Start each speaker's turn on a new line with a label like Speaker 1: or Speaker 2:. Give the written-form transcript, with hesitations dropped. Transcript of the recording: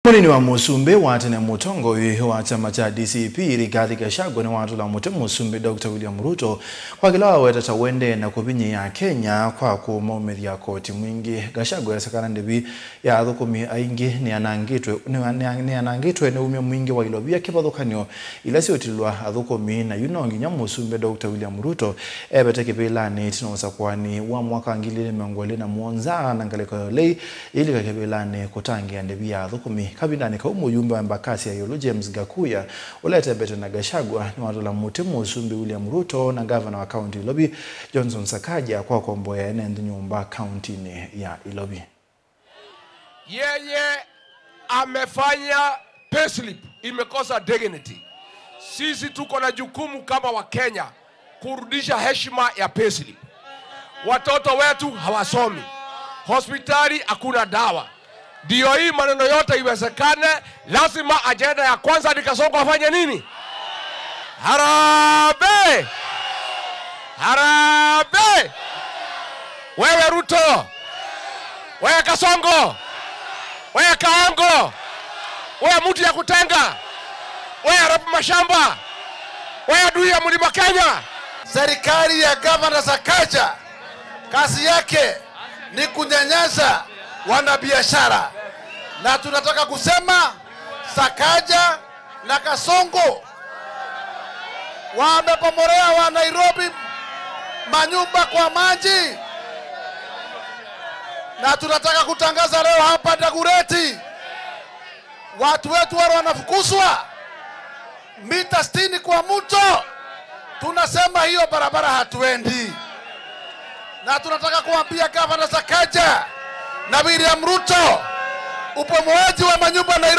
Speaker 1: Munini wa Musumbi watene mutongo wa chama cha DCP Rigathi Gachagua ni watu la mute Musumbi Dr. William Ruto kwa kila waweta wende na kubinyi ya Kenya kwa kumaumithia koti mwingi. Gachagua yasakana ndibi ya thukumi aingi ni anangitwe ni umya mwingi wa ilobia kipathukanio ila siotilwa thukumi na yunongi nya Musumbi Dr. William Ruto ebete kipilani tinosa kwani wa mwaka ngilile mengole na muonza na ngaleko lei ili kakipilani kutangia ndibi ya thukumi kabindani ka umuyumbe wa Embakasi ya Yolo James Gakuya ulete bete na Gachagua ni watu la mute Musumbi William Ruto na governor wa county Ilobi Johnson Sakaja kwa komboya ene nyumba county ya Ilobi.
Speaker 2: Yeye amefanya payslip imekosa dignity. Sisi tuko na jukumu kama wa Kenya kurudisha heshima ya payslip. Watoto wetu hawasomi, hospitali hakuna dawa. Ndio hii maneno yote iwezekane, lazima ajenda ya kwanza ni Kasongo afanye nini? Harambee! Harambee! Wewe Ruto, wewe Kasongo, wewe Kaongo, wewe mtu ya kutenga, wewe rabu mashamba, wewe adui ya Mlima Kenya.
Speaker 3: Serikali ya Governor Sakaja kazi yake ni kunyanyasa wanabiashara, na tunataka kusema Sakaja na Kasongo wamepomorea wa Nairobi manyumba kwa maji, na tunataka kutangaza leo hapa Dagoretti watu wetu wale wanafukuzwa mita 60 kwa mto. Tunasema hiyo barabara hatuendi, na tunataka kuambia Governor Sakaja na William Ruto upomoaji wa manyumba Nairobi